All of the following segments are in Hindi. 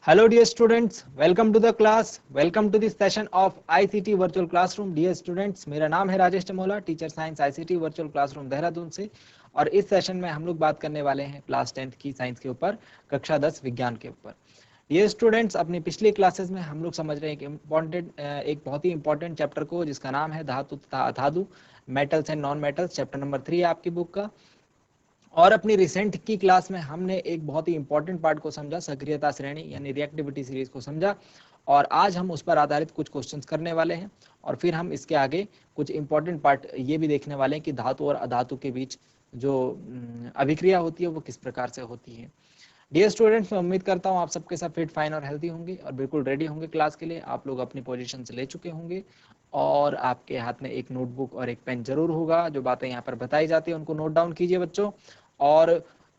Hello dear students, welcome to the class, welcome to this session of ICT virtual classroom. Dear students, मेरा नाम है Rajesh Tamola, teacher science ICT virtual classroom Dehradun से। और इस सेशन में हम लोग बात करने वाले हैं क्लास 10th की साइंस के ऊपर, कक्षा 10 विज्ञान के ऊपर। ये स्टूडेंट्स, अपनी पिछली क्लासेस में हम लोग समझ रहे हैं एक बहुत ही इंपॉर्टेंट चैप्टर को, जिसका नाम है धातु तथा अधातु, metals and non metals. Chapter number 3 है आपकी बुक का। और अपनी रिसेंट की क्लास में हमने एक बहुत ही इंपॉर्टेंट पार्ट को समझा, सक्रियता श्रेणी यानी रिएक्टिविटी सीरीज को समझा। और आज हम उस पर आधारित कुछ क्वेश्चंस करने वाले हैं, और फिर हम इसके आगे कुछ इंपॉर्टेंट पार्ट ये भी देखने वाले हैं कि धातु और अधातु के बीच जो अभिक्रिया होती है वो किस प्रकार से होती है। डियर स्टूडेंट्स, मैं उम्मीद करता हूँ आप सबके साथ फिट, फाइन और हेल्दी होंगे और बिल्कुल रेडी होंगे क्लास के लिए। आप लोग अपनी पोजीशन ले चुके होंगे और आपके हाथ में एक नोटबुक और एक पेन जरूर होगा। जो बातें यहाँ पर बताई जाती है उनको नोट डाउन कीजिए बच्चों, और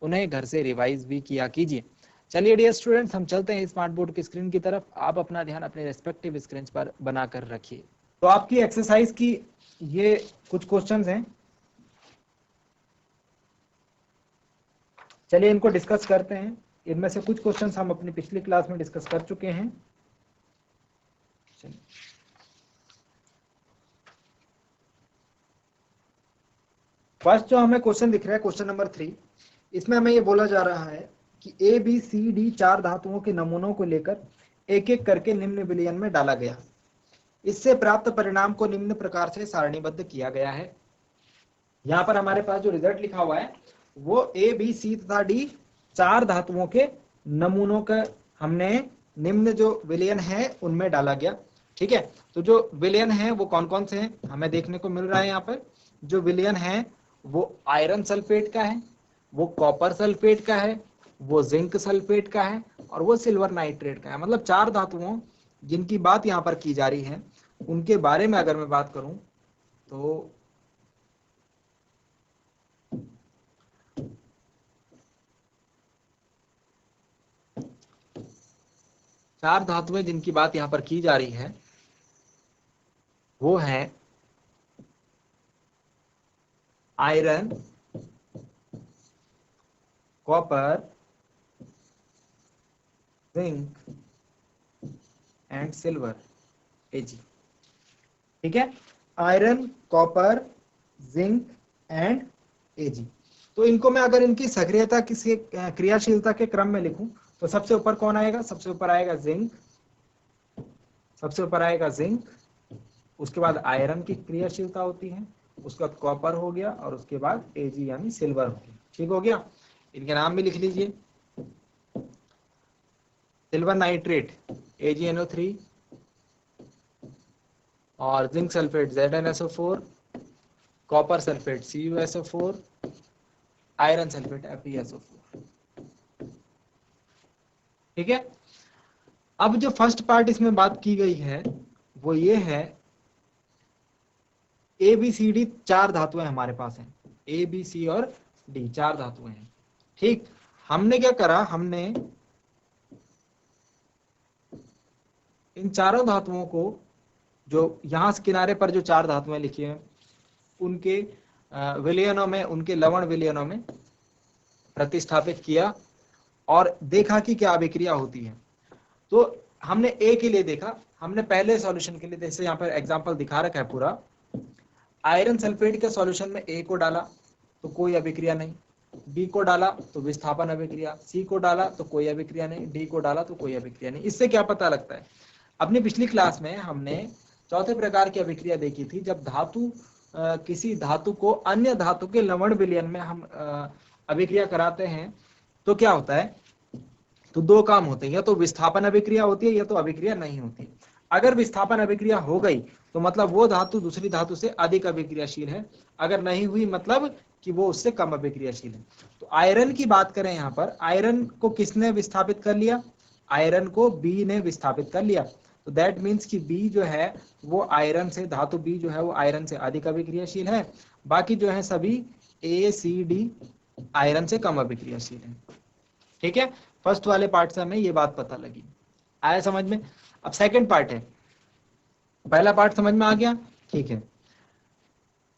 उन्हें घर से रिवाइज भी किया कीजिए। चलिए डियर स्टूडेंट्स, हम चलते हैं स्मार्ट बोर्ड की स्क्रीन की तरफ। आप अपना ध्यान अपने रेस्पेक्टिव स्क्रीन पर बनाकर रखिए। तो आपकी एक्सरसाइज की ये कुछ क्वेश्चंस हैं, चलिए इनको डिस्कस करते हैं। इनमें से कुछ क्वेश्चंस हम अपनी पिछली क्लास में डिस्कस कर चुके हैं। फर्स्ट जो हमें क्वेश्चन दिख रहा है, क्वेश्चन नंबर 3, इसमें हमें ये बोला जा रहा है कि ए बी सी डी 4 धातुओं के नमूनों को लेकर एक एक करके निम्न विलयन में डाला गया। इससे प्राप्त परिणाम को निम्न प्रकार से सारणीबद्ध किया गया है। यहाँ पर हमारे पास जो रिजल्ट लिखा हुआ है वो ए बी सी तथा डी 4 धातुओं के नमूनों का हमने निम्न जो विलयन है उनमें डाला गया। ठीक है, तो जो विलयन है वो कौन कौन से हैं हमें देखने को मिल रहा है। यहाँ पर जो विलयन है वो आयरन सल्फेट का है, वो कॉपर सल्फेट का है, वो जिंक सल्फेट का है और वो सिल्वर नाइट्रेट का है। मतलब 4 धातुओं जिनकी बात यहाँ पर की जा रही है उनके बारे में अगर मैं बात करूं तो चार धातुएं जिनकी बात यहाँ पर की जा रही है वो है iron, copper, zinc and silver, A G. ठीक है, iron, copper, zinc and A G. तो इनको मैं अगर इनकी सक्रियता किसी क्रियाशीलता के क्रम में लिखूं तो सबसे ऊपर कौन आएगा? सबसे ऊपर आएगा जिंक, सबसे ऊपर आएगा जिंक, उसके बाद आयरन की क्रियाशीलता होती है, उसके बाद कॉपर हो गया और उसके बाद एजी यानी सिल्वर हो गया। ठीक हो गया, इनके नाम भी लिख लीजिए। सिल्वर नाइट्रेट AgNO3 और zinc sulphate ZnSO4, copper sulphate CuSO4, iron sulphate FeSO4। ठीक है, अब जो फर्स्ट पार्ट इसमें बात की गई है वो ये है ए बी सी डी 4 धातुएं हमारे पास हैं, ए बी सी और डी 4 धातुएं हैं। ठीक, हमने क्या करा, हमने इन चारों धातुओं को जो यहां किनारे पर जो 4 धातुएं लिखी हैं उनके विलयनों में, उनके लवण विलयनों में प्रतिस्थापित किया और देखा कि क्या अभिक्रिया होती है। तो हमने ए के लिए देखा, हमने पहले सॉल्यूशन के लिए, जैसे यहाँ पर एग्जांपल दिखा रखा है पूरा, आयरन सल्फेट के सॉल्यूशन में ए को डाला तो कोई अभिक्रिया नहीं, बी को डाला तो विस्थापन अभिक्रिया, सी को डाला तो कोई अभिक्रिया नहीं, डी को डाला तो कोई अभिक्रिया नहीं। इससे क्या पता लगता है? अपनी पिछली क्लास में हमने चौथे प्रकार की अभिक्रिया देखी थी, जब धातु किसी धातु को अन्य धातु के लवण विलयन में हम अभिक्रिया कराते हैं तो क्या होता है? तो 2 काम होते हैं, या तो विस्थापन अभिक्रिया होती है या तो अभिक्रिया नहीं होती। अगर विस्थापन अभिक्रिया हो गई तो मतलब वो धातु दूसरी धातु से अधिक अभिक्रियाशील है, अगर नहीं हुई मतलब कि वो उससे कम अभिक्रियाशील है। तो आयरन की बात करें, यहाँ पर आयरन को किसने विस्थापित कर लिया? आयरन को बी ने विस्थापित कर लिया। तो दैट मीन्स कि बी जो है वो आयरन से, धातु बी जो है वो आयरन से अधिक अभिक्रियाशील है, बाकी जो है सभी ए सी डी आयरन से कम अभिक्रियाशील है। ठीक है, फर्स्ट वाले पार्ट से हमें ये बात पता लगी। आया समझ में? अब सेकंड पार्ट है, पहला पार्ट समझ में आ गया? ठीक है,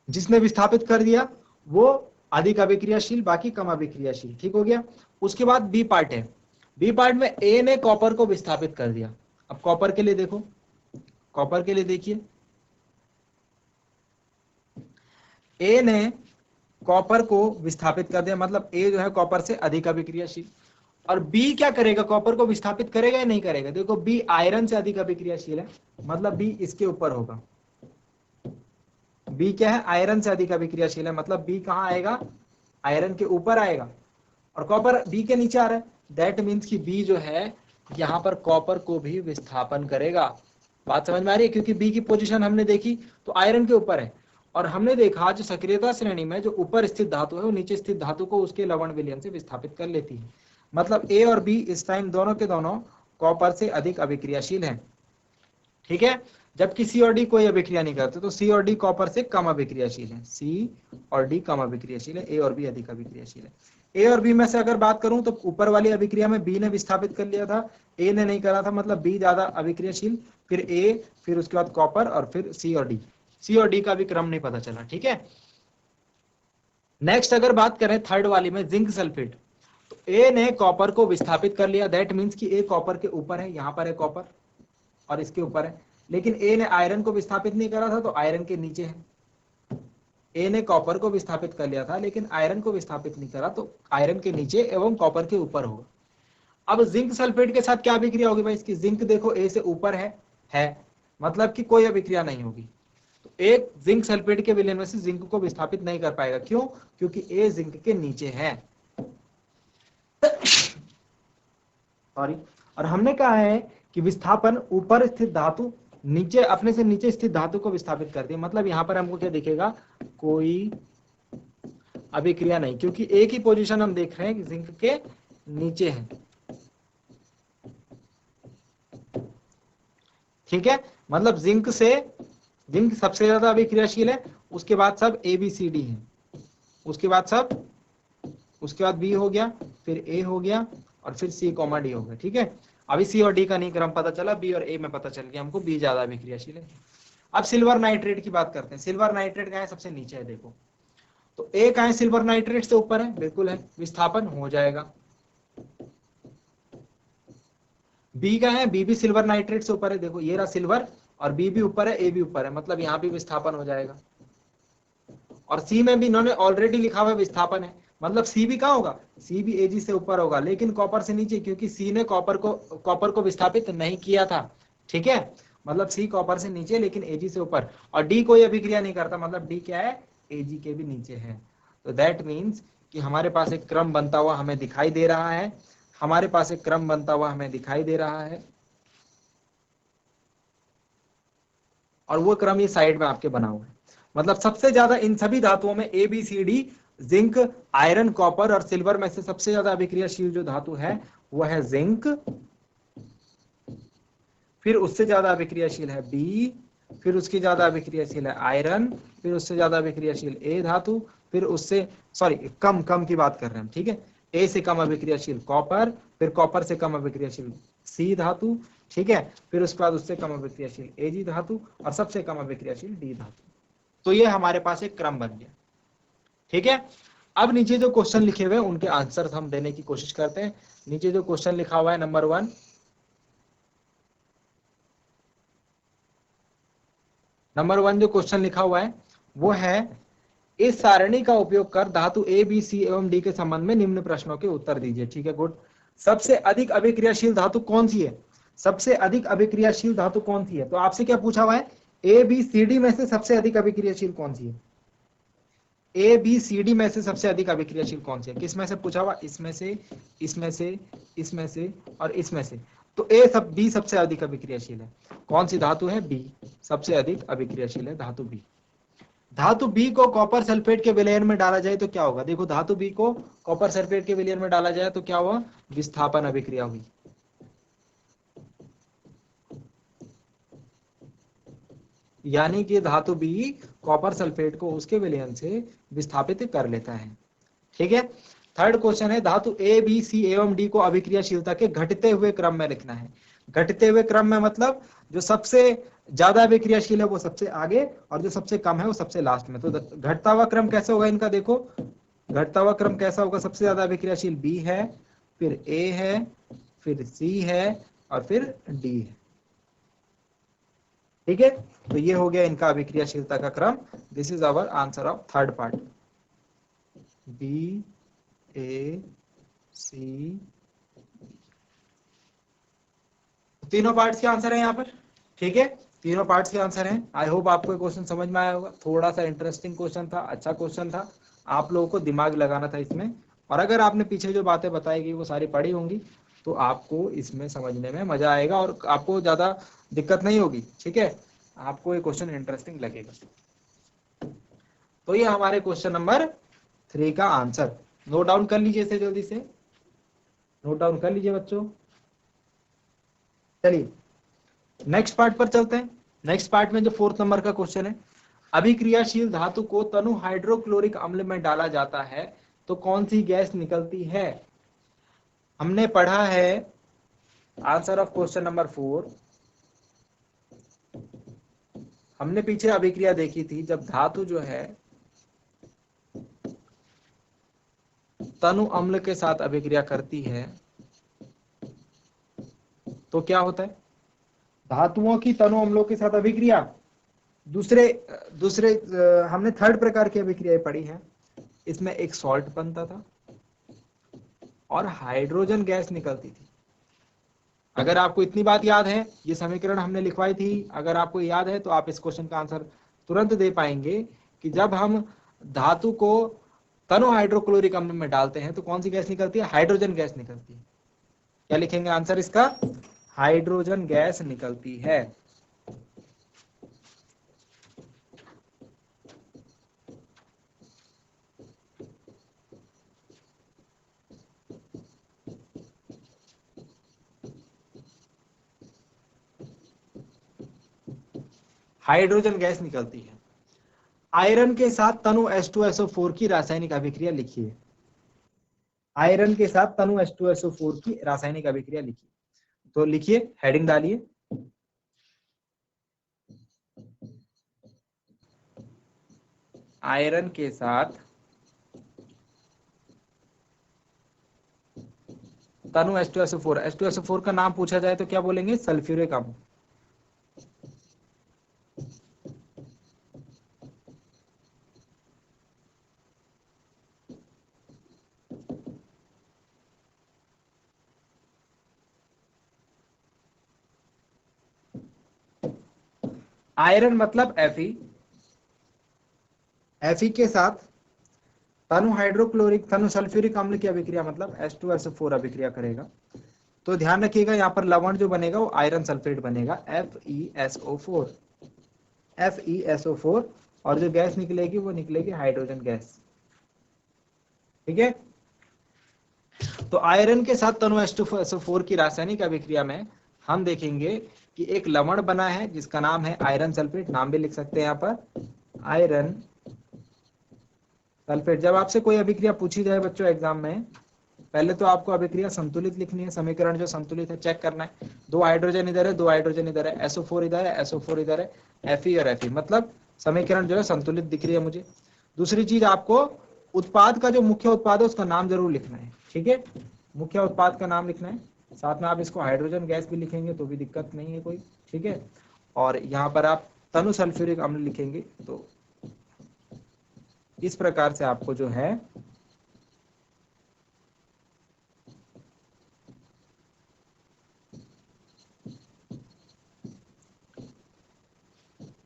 जिसने विस्थापित कर दिया वो अधिक अभिक्रियाशील, बाकी कम अभिक्रियाशील। ठीक हो गया। उसके बाद बी पार्ट है, बी पार्ट में ए ने कॉपर को विस्थापित कर दिया। अब कॉपर के लिए देखो, कॉपर के लिए देखिए, ए ने कॉपर को विस्थापित कर दिया, मतलब ए जो है कॉपर से अधिक अभिक्रियाशील। और बी क्या करेगा, कॉपर को विस्थापित करेगा या नहीं करेगा? देखो बी आयरन से अधिक अभिक्रियाशील है, मतलब बी इसके ऊपर होगा। बी क्या है, आयरन से अधिक अभिक्रियाशील है, मतलब बी कहां आएगा, आयरन के ऊपर आएगा। और कॉपर बी के नीचे आ रहा है, दैट मीन्स कि बी जो है यहां पर कॉपर को भी विस्थापन करेगा। बात समझ में आ रही है? क्योंकि बी की पोजीशन हमने देखी तो आयरन के ऊपर है, और हमने देखा जो सक्रियता श्रेणी में जो ऊपर स्थित धातु है वो नीचे स्थित धातु को उसके लवण विलयन से विस्थापित कर लेती है। मतलब ए और बी इस टाइम दोनों के दोनों कॉपर से अधिक अभिक्रियाशील हैं। ठीक है, जबकि सी और डी कोई अभिक्रिया नहीं करते, तो सी और डी कॉपर से कम अभिक्रियाशील है, सी और डी कम अभिक्रियाशील है, ए और बी अधिक अभिक्रियाशील है। ए और बी में से अगर बात करूं तो ऊपर वाली अभिक्रिया में बी ने विस्थापित कर लिया था, ए ने नहीं करा था, मतलब बी ज्यादा अभिक्रियाशील, फिर ए, फिर उसके बाद कॉपर, और फिर सी और डी। सी और डी का भी क्रम नहीं पता चला। ठीक है, नेक्स्ट अगर बात करें थर्ड वाली में जिंक सल्फेट, तो ए ने कॉपर को विस्थापित कर लिया, दैट मीन्स कि ए कॉपर के ऊपर है, यहां पर है कॉपर और इसके ऊपर है, लेकिन ए ने आयरन को विस्थापित नहीं करा था तो आयरन के नीचे है। ए ने कॉपर को विस्थापित कर लिया था लेकिन आयरन को विस्थापित नहीं करा, तो आयरन के नीचे एवं कॉपर के ऊपर होगा। अब जिंक सल्फेट के साथ क्या अभिक्रिया होगी भाई, इसकी जिंक देखो ए से ऊपर है, मतलब कि कोई अभिक्रिया नहीं होगी। तो एक जिंक सल्फेट के विलयन में से जिंक को विस्थापित नहीं कर पाएगा, क्यों? क्योंकि ए जिंक के नीचे है। सॉरी, और हमने कहा है कि विस्थापन ऊपर स्थित धातु नीचे, अपने से नीचे स्थित धातु को विस्थापित करती है, मतलब यहां पर हमको क्या दिखेगा, कोई अभिक्रिया नहीं, क्योंकि एक ही पोजीशन हम देख रहे हैं कि जिंक के नीचे है। ठीक है, मतलब जिंक सबसे ज्यादा अभिक्रियाशील है, उसके बाद सब ए बी सी डी है, उसके बाद बी हो गया, फिर ए हो गया, और फिर सी कॉमा डी हो गया। ठीक है, अभी सी और डी का नहीं क्रम पता चला, बी और ए में पता चल गया हमको बी ज्यादा अभिक्रियाशील है। अब सिल्वर नाइट्रेट की बात करते हैं। सिल्वर नाइट्रेट कहाँ है, सबसे नीचे है देखो, तो ए कहाँ है, सिल्वर नाइट्रेट से ऊपर है, बिल्कुल है, विस्थापन हो जाएगा। बी का है, बी भी सिल्वर नाइट्रेट से ऊपर है, देखो ये रहा सिल्वर, और बी भी ऊपर है, ए भी ऊपर है, मतलब यहाँ भी विस्थापन हो जाएगा। और सी में भी इन्होंने ऑलरेडी लिखा हुआ विस्थापन है, मतलब सी भी कहाँ होगा, सी भी एजी से ऊपर होगा, लेकिन कॉपर से नीचे, क्योंकि सी ने कॉपर को विस्थापित नहीं किया था। ठीक है, मतलब सी कॉपर से नीचे लेकिन एजी से ऊपर, और डी कोई अभिक्रिया नहीं करता, मतलब डी क्या है, एजी के भी नीचे है। तो दैट मीन्स कि हमारे पास एक क्रम बनता हुआ हमें दिखाई दे रहा है, हमारे पास एक क्रम बनता हुआ हमें दिखाई दे रहा है, और वो क्रम ये साइड में आपके बना हुआ है। मतलब सबसे ज्यादा इन सभी धातुओं में A B C D, zinc, iron, copper और सिल्वर में से सबसे ज्यादा अभिक्रियाशील जो धातु है वह है जिंक, फिर उससे ज्यादा अभिक्रियाशील है बी, फिर उसकी ज्यादा अभिक्रियाशील है आयरन, फिर उससे ज्यादा अभिक्रियाशील ए धातु, फिर उससे कम की बात कर रहे हैं हम। ठीक है, ए से कम अभिक्रियाशील कॉपर, फिर कॉपर से कम अभिक्रियाशील सी धातु। ठीक है, फिर उसके बाद उससे कम अभिक्रियाशील एजी धातु, और सबसे कम अभिक्रियाशील डी धातु। तो ये हमारे पास एक क्रम बन गया। ठीक है, अब नीचे जो क्वेश्चन लिखे हुए हैं उनके आंसर हम देने की कोशिश करते हैं। नीचे जो क्वेश्चन लिखा हुआ है नंबर 1, जो क्वेश्चन लिखा हुआ है वो है, इस सारणी का उपयोग कर धातु ए बी सी एवं डी के संबंध में निम्न प्रश्नों के उत्तर दीजिए। ठीक है, गुड। सबसे अधिक अभिक्रियाशील धातु कौन सी है, सबसे अधिक अभिक्रियाशील धातु कौन सी है? तो आपसे क्या पूछा हुआ है, ए बी सी डी में से सबसे अधिक अभिक्रियाशील कौन सी है? ए बी सी डी में से सबसे अधिक अभिक्रियाशील कौन सी है? किस में से पूछा हुआ, इसमें से, इसमें से, इसमें से और इसमें से। तो बी सबसे अधिक अभिक्रियाशील है। कौन सी धातु है? बी सबसे अधिक अभिक्रियाशील है, धातु बी। धातु बी को कॉपर सल्फेट के विलयन में डाला जाए तो क्या होगा? देखो धातु बी को कॉपर सल्फेट के विलयन में डाला जाए तो क्या हुआ, विस्थापन अभिक्रिया हुई। यानी कि धातु बी कॉपर सल्फेट को उसके विलयन से विस्थापित कर लेता है। ठीक है, थर्ड क्वेश्चन है, धातु ए बी सी एवं डी को अभिक्रियाशीलता के घटते हुए क्रम में लिखना है। घटते हुए क्रम में मतलब जो सबसे ज्यादा अभिक्रियाशील है वो सबसे आगे, और जो सबसे कम है वो सबसे लास्ट में। तो घटता हुआ क्रम कैसे होगा इनका? देखो घटता हुआ क्रम कैसा होगा, सबसे ज्यादा अभिक्रियाशील बी है, फिर ए है, फिर सी है और फिर डी है। ठीक है, तो ये हो गया इनका अभिक्रियाशीलता का क्रम। This is our answer of third part, B A C. तीनों पार्ट्स के आंसर है यहाँ पर। ठीक है, तीनों पार्ट्स के आंसर हैं। आई होप आपको क्वेश्चन समझ में आया होगा। थोड़ा सा इंटरेस्टिंग क्वेश्चन था, अच्छा क्वेश्चन था, आप लोगों को दिमाग लगाना था इसमें। और अगर आपने पीछे जो बातें बताई गई वो सारी पढ़ी होंगी तो आपको इसमें समझने में मजा आएगा और आपको ज्यादा दिक्कत नहीं होगी। ठीक है, आपको ये क्वेश्चन इंटरेस्टिंग लगेगा। तो ये हमारे क्वेश्चन नंबर 3 का आंसर। नोट डाउन कर लीजिए इसे, जल्दी से नोट डाउन कर लीजिए बच्चों। चलिए नेक्स्ट पार्ट पर चलते हैं। नेक्स्ट पार्ट में जो 4th नंबर का क्वेश्चन है, अभिक्रियाशील धातु को तनु हाइड्रोक्लोरिक अम्ल में डाला जाता है तो कौन सी गैस निकलती है। हमने पढ़ा है आंसर ऑफ क्वेश्चन नंबर 4। हमने पीछे अभिक्रिया देखी थी, जब धातु जो है तनु अम्ल के साथ अभिक्रिया करती है तो क्या होता है। धातुओं की तनु अम्लों के साथ अभिक्रिया, दूसरे दूसरे हमने थर्ड प्रकार की अभिक्रियाएं पढ़ी है। इसमें एक सॉल्ट बनता था और हाइड्रोजन गैस निकलती थी। अगर आपको इतनी बात याद है, ये समीकरण हमने लिखवाई थी, अगर आपको याद है तो आप इस क्वेश्चन का आंसर तुरंत दे पाएंगे कि जब हम धातु को तनु हाइड्रोक्लोरिक अम्ल में डालते हैं तो कौन सी गैस निकलती है, हाइड्रोजन गैस निकलती है। क्या लिखेंगे आंसर इसका, हाइड्रोजन गैस निकलती है। हाइड्रोजन गैस निकलती है। आयरन के साथ तनु H2SO4 की रासायनिक अभिक्रिया लिखिए। आयरन के साथ तनु H2SO4 की रासायनिक अभिक्रिया लिखिए। तो लिखिए, हेडिंग डालिए, आयरन के साथ तनु H2SO4। H2SO4 का नाम पूछा जाए तो क्या बोलेंगे, सल्फ्यूरिक अम्ल। आयरन मतलब Fe, Fe के साथ तनु हाइड्रोक्लोरिक तनु सल्फ्यूरिक अम्ल की अभिक्रिया मतलब H2SO4 अभिक्रिया करेगा। तो ध्यान रखिएगा, यहाँ पर लवण जो बनेगा वो आयरन सल्फेट बनेगा, FeSO4। FeSO4 और जो गैस निकलेगी वो निकलेगी हाइड्रोजन गैस। ठीक है, तो आयरन के साथ तनु H2SO4 की रासायनिक अभिक्रिया में हम देखेंगे कि एक लवण बना है जिसका नाम है आयरन सल्फेट। नाम भी लिख सकते हैं यहाँ पर, आयरन सल्फेट। जब आपसे कोई अभिक्रिया पूछी जाए बच्चों एग्जाम में, पहले तो आपको अभिक्रिया संतुलित लिखनी है, समीकरण जो संतुलित है चेक करना है। 2 हाइड्रोजन इधर है, 2 हाइड्रोजन इधर है, SO4 इधर है, SO4 इधर है, Fe और Fe, मतलब समीकरण जो है संतुलित दिख रही है मुझे। दूसरी चीज, आपको उत्पाद का जो मुख्य उत्पाद है उसका नाम जरूर लिखना है। ठीक है, मुख्य उत्पाद का नाम लिखना है, साथ में आप इसको हाइड्रोजन गैस भी लिखेंगे तो भी दिक्कत नहीं है कोई। ठीक है, और यहाँ पर आप तनु सल्फ्यूरिक अम्ल लिखेंगे। तो इस प्रकार से आपको जो है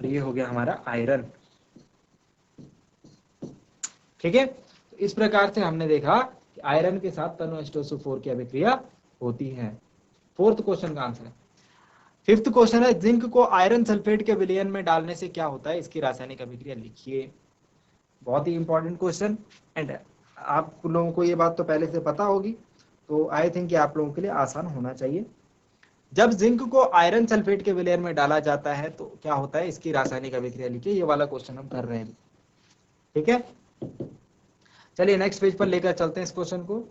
ये हो गया हमारा आयरन। ठीक है, तो इस प्रकार से हमने देखा कि आयरन के साथ तनु H2SO4 की अभिक्रिया होती है। 4th क्वेश्चन का आंसर है। 5th क्वेश्चन है, जिंक को आयरन सल्फेट के विलयन में डालने से क्या होता है, इसकी रासायनिक अभिक्रिया लिखिए। बहुत ही इंपॉर्टेंट क्वेश्चन, एंड आप लोगों को ये बात तो पहले से पता होगी, तो आई थिंक कि आप लोगों के लिए आसान होना चाहिए। जब जिंक को आयरन सल्फेट के विलयन में डाला जाता है तो क्या होता है, इसकी रासायनिक अभिक्रिया लिखिए। ये वाला क्वेश्चन हम कर रहे हैं। ठीक है, चलिए नेक्स्ट पेज पर लेकर चलते हैं इस क्वेश्चन को।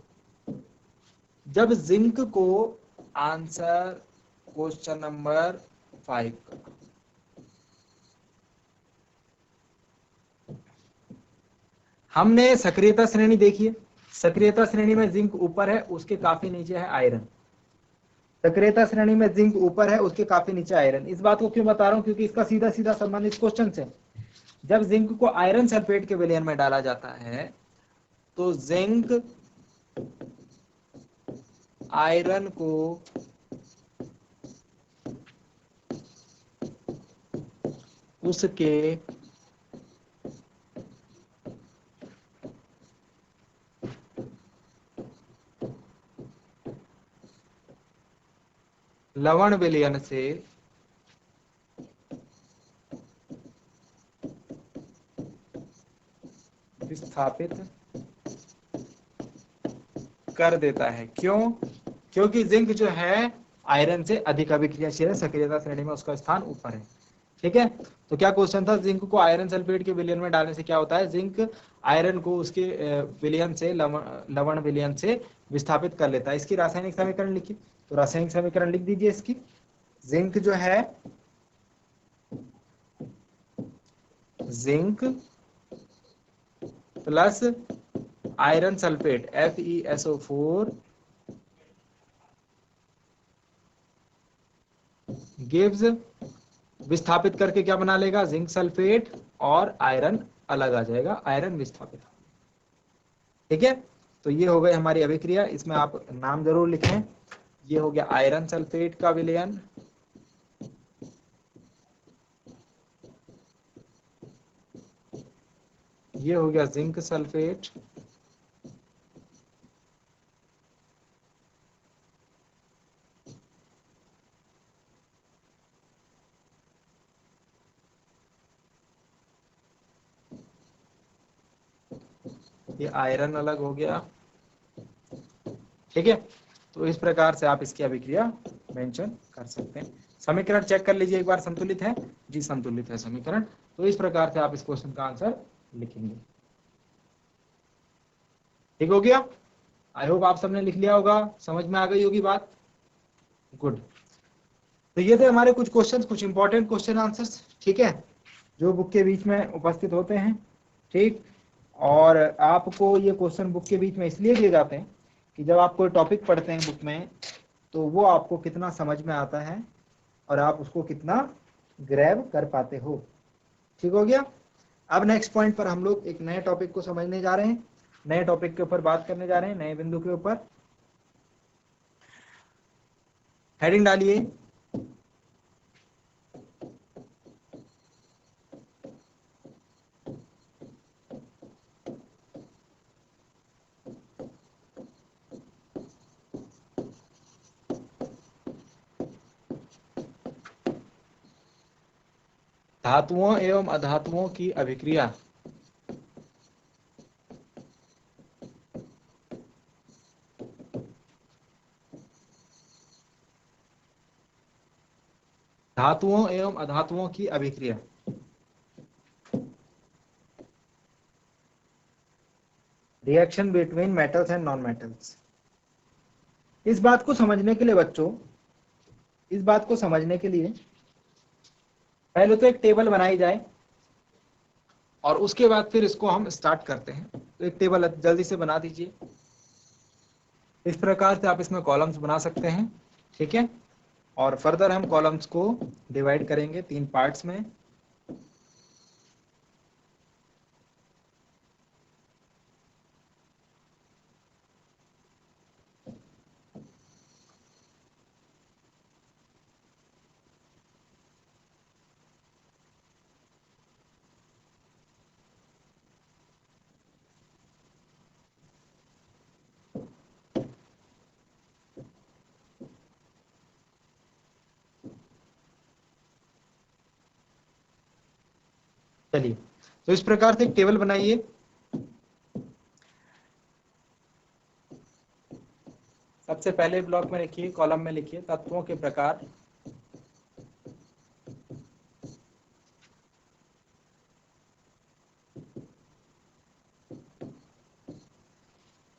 जब जिंक को, आंसर क्वेश्चन नंबर 5 का, हमने सक्रियता श्रेणी देखी है। सक्रियता श्रेणी में जिंक ऊपर है, उसके काफी नीचे है आयरन। सक्रियता श्रेणी में जिंक ऊपर है, उसके काफी नीचे आयरन। इस बात को क्यों बता रहा हूं, क्योंकि इसका सीधा सीधा संबंध इस क्वेश्चन से। जब जिंक को आयरन सल्फेट के विलयन में डाला जाता है तो जिंक आयरन को उसके लवण विलयन से विस्थापित कर देता है। क्यों? क्योंकि जिंक जो है आयरन से अधिक अभिक्रियाशील है, सक्रियता श्रेणी में उसका स्थान ऊपर है। ठीक है, तो क्या क्वेश्चन था, जिंक को आयरन सल्फेट के विलयन में डालने से क्या होता है, जिंक आयरन को उसके विलयन से लवण विलयन से विस्थापित कर लेता है। इसकी रासायनिक समीकरण लिखिए, तो रासायनिक समीकरण लिख दीजिए इसकी। जिंक जो है, zinc plus iron sulphate FeSO4 gives, विस्थापित करके क्या बना लेगा, जिंक सल्फेट, और आयरन अलग आ जाएगा, आयरन विस्थापित। ठीक है, तो ये हो गई हमारी अभिक्रिया। इसमें आप नाम जरूर लिखें। ये हो गया आयरन सल्फेट का विलयन, ये हो गया जिंक सल्फेट, ये आयरन अलग हो गया। ठीक है, तो इस प्रकार से आप इसकी अभिक्रिया मेंशन कर सकते हैं। समीकरण चेक कर लीजिए एक बार, संतुलित है जी, संतुलित है समीकरण। तो इस प्रकार से आप इस क्वेश्चन का आंसर लिखेंगे। ठीक हो गया, आई होप आप सबने लिख लिया होगा, समझ में आ गई होगी बात। गुड। तो ये थे हमारे कुछ क्वेश्चन, कुछ इंपॉर्टेंट क्वेश्चन आंसर्स। ठीक है, जो बुक के बीच में उपस्थित होते हैं। ठीक, और आपको ये क्वेश्चन बुक के बीच में इसलिए दिए जाते हैं कि जब आप कोई टॉपिक पढ़ते हैं बुक में, तो वो आपको कितना समझ में आता है और आप उसको कितना ग्रैब कर पाते हो। ठीक हो गया। अब नेक्स्ट पॉइंट पर हम लोग एक नए टॉपिक को समझने जा रहे हैं, नए टॉपिक के ऊपर बात करने जा रहे हैं, नए बिंदु के ऊपर। हेडिंग डालिए, धातुओं एवं अधातुओं की अभिक्रिया। धातुओं एवं अधातुओं की अभिक्रिया। Reaction between metals and non metals. इस बात को समझने के लिए बच्चों, इस बात को समझने के लिए पहले तो एक टेबल बनाई जाए और उसके बाद फिर इसको हम स्टार्ट करते हैं। तो एक टेबल जल्दी से बना दीजिए। इस प्रकार से आप इसमें कॉलम्स बना सकते हैं। ठीक है, और फर्दर हम कॉलम्स को डिवाइड करेंगे 3 पार्ट्स में। चलिए, तो इस प्रकार से एक टेबल बनाइए। सबसे पहले ब्लॉक में लिखिए, कॉलम में लिखिए तत्वों के प्रकार।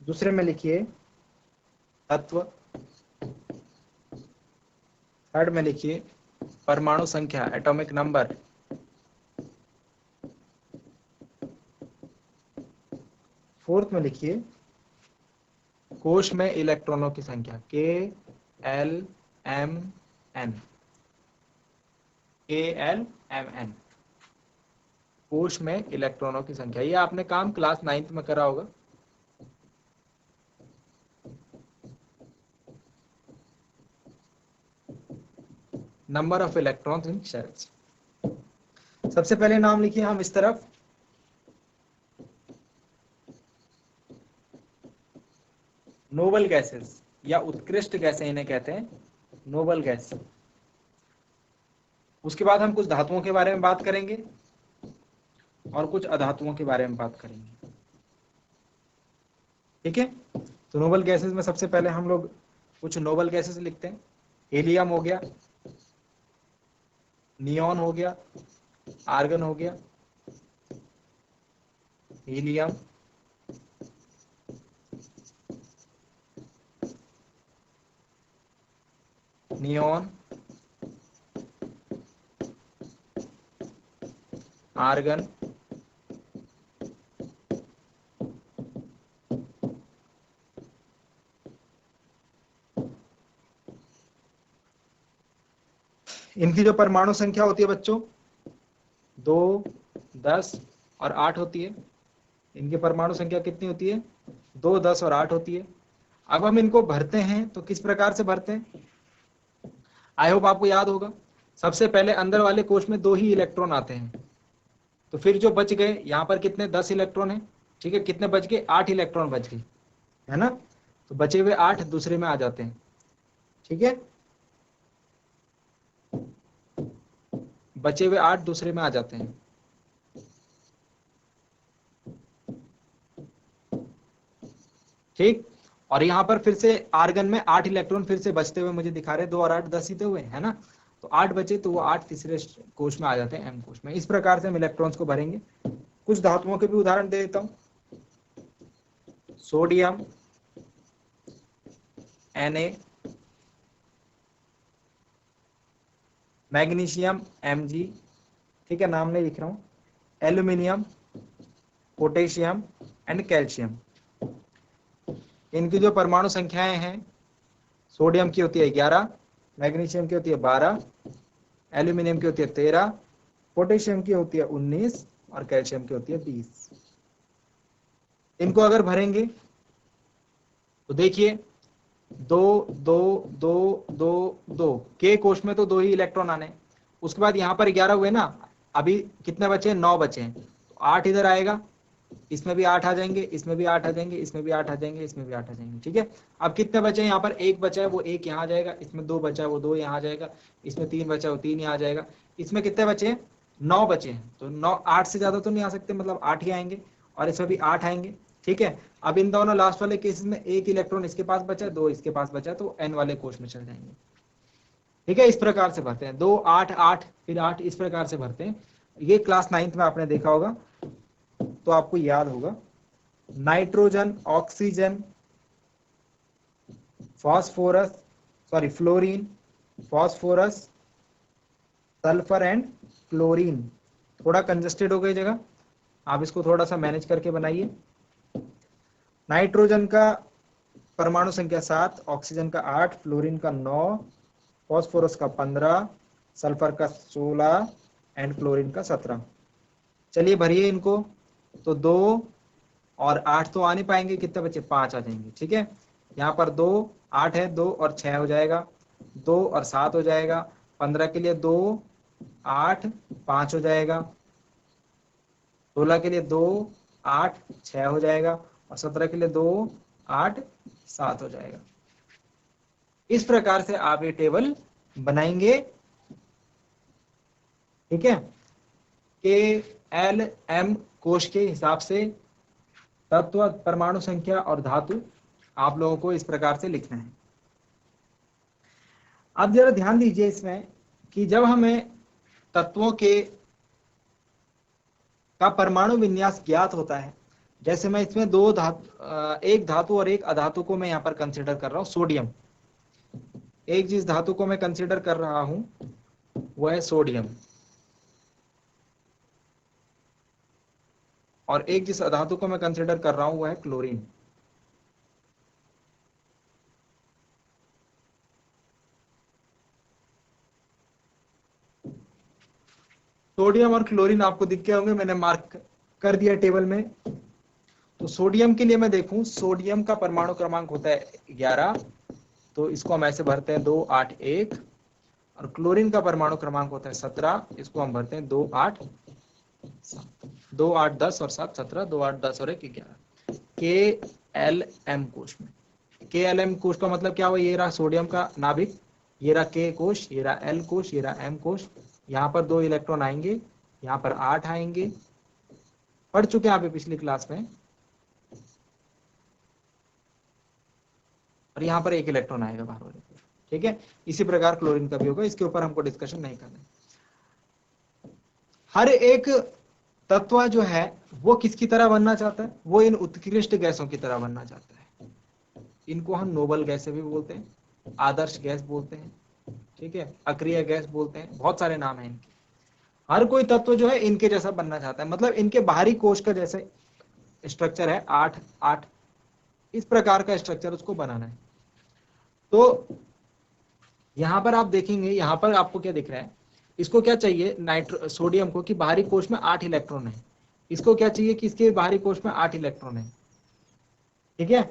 दूसरे में लिखिए तत्व। थर्ड में लिखिए परमाणु संख्या, एटॉमिक नंबर। फोर्थ में लिखिए कोश में इलेक्ट्रॉनों की संख्या K L M N, K L M N, कोश में इलेक्ट्रॉनों की संख्या। ये आपने काम क्लास 9th में करा होगा। Number of electrons in shells. सबसे पहले नाम लिखिए हम इस तरफ, नोबल गैसेस या उत्कृष्ट गैसें इन्हें कहते हैं, नोबल गैस। उसके बाद हम कुछ धातुओं के बारे में बात करेंगे और कुछ अधातुओं के बारे में बात करेंगे। ठीक है, तो नोबल गैसेस में सबसे पहले हम लोग कुछ नोबल गैसेस लिखते हैं। हीलियम हो गया, नियॉन हो गया, आर्गन हो गया, हीलियम, नियॉन, आर्गन, इनकी जो परमाणु संख्या होती है बच्चों 2, 10 और 8 होती है। इनकी परमाणु संख्या कितनी होती है? 2, 10 और 8 होती है। अब हम इनको भरते हैं तो किस प्रकार से भरते हैं? आई होप आपको याद होगा। सबसे पहले अंदर वाले कोश में 2 ही इलेक्ट्रॉन आते हैं, तो फिर जो बच गए यहाँ पर कितने 10 इलेक्ट्रॉन है, ठीक है, कितने बच गए 8 इलेक्ट्रॉन बच गए, है ना। तो बचे हुए 8 दूसरे में आ जाते हैं, ठीक है, बचे हुए 8 दूसरे में आ जाते हैं। ठीक, और यहाँ पर फिर से आर्गन में 8 इलेक्ट्रॉन फिर से बचते हुए मुझे दिखा रहे, 2 और 8 10 ही तो हुए, है ना। तो 8 बचे तो वो 8 तीसरे कोश में आ जाते हैं, एम कोश में। इस प्रकार से हम इलेक्ट्रॉन्स को भरेंगे। कुछ धातुओं के भी उदाहरण दे देता हूं। सोडियम Na, मैग्नीशियम Mg, ठीक है, नाम नहीं लिख रहा हूं, एल्यूमिनियम, पोटेशियम एंड कैल्शियम। इनकी जो परमाणु संख्याएं हैं, सोडियम की होती है 11, मैग्नीशियम की होती है 12, एल्यूमिनियम की होती है 13, पोटेशियम की होती है 19 और कैल्शियम की होती है 20। इनको अगर भरेंगे तो देखिए 2 2 2 2 2, के कोश में तो 2 ही इलेक्ट्रॉन आने। उसके बाद यहाँ पर 11 हुए ना, अभी कितने बचे? 9 बचे हैं। तो 8 इधर आएगा, इसमें भी 8 आ जाएंगे, इसमें भी 8 आ जाएंगे, इसमें भी 8 आ जाएंगे, इसमें भी 8 आ जाएंगे, ठीक है। अब कितने बचे हैं? यहाँ पर 1 बचा है, वो 1 यहाँ आ जाएगा, इसमें 2 बचा है, वो 2 यहाँ आ जाएगा, इसमें 3 बचा है, वो 3 यहाँ आ जाएगा। इसमें कितने बचे हैं? 9 बचे हैं। तो 9, 8 से ज्यादा तो नहीं आ सकते, मतलब 8 ही आएंगे, और इसमें भी 8 आएंगे, ठीक है। अब इन दोनों लास्ट वाले केसेस में 1 इलेक्ट्रॉन इसके पास बचा, 2 इसके पास बचा, तो एन वाले कोश में चल जाएंगे, ठीक है। इस प्रकार से भरते हैं, 2 8 8 फिर 8, इस प्रकार से भरते हैं। ये क्लास 9th में आपने देखा होगा, तो आपको याद होगा। Nitrogen, oxygen, phosphorus, sorry fluorine, phosphorus, sulphur and chlorine. थोड़ा कंजस्टेड हो गई जगह, आप इसको थोड़ा सा मैनेज करके बनाइए। नाइट्रोजन का परमाणु संख्या 7, ऑक्सीजन का 8, फ्लोरीन का 9, फॉस्फोरस का 15, सल्फर का 16 एंड क्लोरीन का 17। चलिए भरिए इनको। तो 2 और 8 तो आ नहीं पाएंगे, कितने बचे? 5 आ जाएंगे, ठीक है। यहाँ पर 2 8 है, 2 और 6 हो जाएगा, 2 और 7 हो जाएगा, 15 के लिए 2 8 5 हो जाएगा, 16 के लिए 2 8 6 हो जाएगा, और 17 के लिए 2 8 7 हो जाएगा। इस प्रकार से आप ये टेबल बनाएंगे, ठीक है। के एल एम कोश के हिसाब से तत्व, परमाणु संख्या और धातु आप लोगों को इस प्रकार से लिखना है। अब जरा ध्यान दीजिए इसमें कि जब हमें तत्वों के का परमाणु विन्यास ज्ञात होता है, जैसे मैं इसमें एक धातु और एक अधातु को मैं यहाँ पर कंसिडर कर रहा हूँ, सोडियम। एक जिस धातु को मैं कंसिडर कर रहा हूं वह है सोडियम, और एक जिस अधातु को मैं कंसिडर कर रहा हूं वह है क्लोरीन। सोडियम और क्लोरीन आपको दिख गए होंगे, मैंने मार्क कर दिया टेबल में। तो सोडियम के लिए मैं देखूं, सोडियम का परमाणु क्रमांक होता है 11, तो इसको हम ऐसे भरते हैं 2 8 1। और क्लोरीन का परमाणु क्रमांक होता है 17, इसको हम भरते हैं 2 8 7। 2 8 10 और 7 17, 2 8 10 और 1 11। KLM कोश में, KLM कोश का मतलब क्या हुआ, ये रहा सोडियम का नाभिक, ये रहा K कोश, ये रहा L कोश, ये रहा M कोश। यहाँ पर 2 इलेक्ट्रॉन आएंगे, यहाँ पर 8 आएंगे, पढ़ चुके हैं आप पिछली क्लास में। और यहाँ पर 1 इलेक्ट्रॉन आएगा बाहर वाले, ठीक है। इसी प्रकार क्लोरीन का भी होगा, इसके ऊपर हमको डिस्कशन नहीं करना है। हर एक तत्व जो है वो किसकी तरह बनना चाहता है, वो इन उत्कृष्ट गैसों की तरह बनना चाहता है। इनको हम नोबल गैसें भी बोलते हैं, आदर्श गैस बोलते हैं, ठीक है, अक्रिय गैस बोलते हैं, बहुत सारे नाम हैं इनके। हर कोई तत्व जो है इनके जैसा बनना चाहता है, मतलब इनके बाहरी कोश का जैसे स्ट्रक्चर है 8 8, इस प्रकार का स्ट्रक्चर उसको बनाना है। तो यहां पर आप देखेंगे, यहां पर आपको क्या दिख रहा है, इसको क्या चाहिए सोडियम को कि बाहरी कोश में 8 इलेक्ट्रॉन है, इसको क्या चाहिए कि इसके बाहरी कोश में 8 इलेक्ट्रॉन है, ठीक है।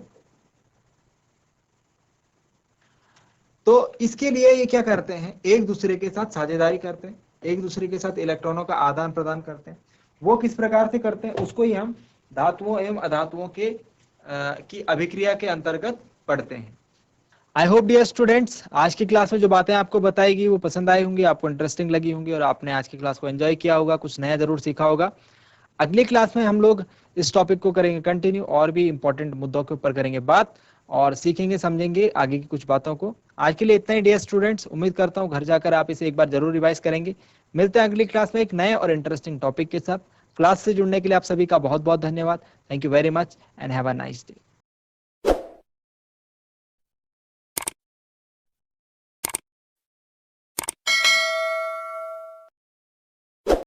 तो इसके लिए ये क्या करते हैं, एक दूसरे के साथ साझेदारी करते हैं, एक दूसरे के साथ इलेक्ट्रॉनों का आदान प्रदान करते हैं। वो किस प्रकार से करते हैं, उसको ही हम धातुओं एवं अधातुओं के की अभिक्रिया के अंतर्गत पढ़ते हैं। आई होप डियर स्टूडेंट्स, आज की क्लास में जो बातें आपको बताएगी वो पसंद आई होंगी, आपको इंटरेस्टिंग लगी होंगी और आपने आज की क्लास को एंजॉय किया होगा, कुछ नया जरूर सीखा होगा। अगली क्लास में हम लोग इस टॉपिक को करेंगे कंटिन्यू, और भी इंपॉर्टेंट मुद्दों के ऊपर करेंगे बात और सीखेंगे समझेंगे आगे की कुछ बातों को। आज के लिए इतना ही डियर स्टूडेंट्स, उम्मीद करता हूँ घर जाकर आप इसे एक बार जरूर रिवाइज करेंगे। मिलते हैं अगली क्लास में एक नए और इंटरेस्टिंग टॉपिक के साथ। क्लास से जुड़ने के लिए आप सभी का बहुत बहुत धन्यवाद। Thank you very much and have a nice day.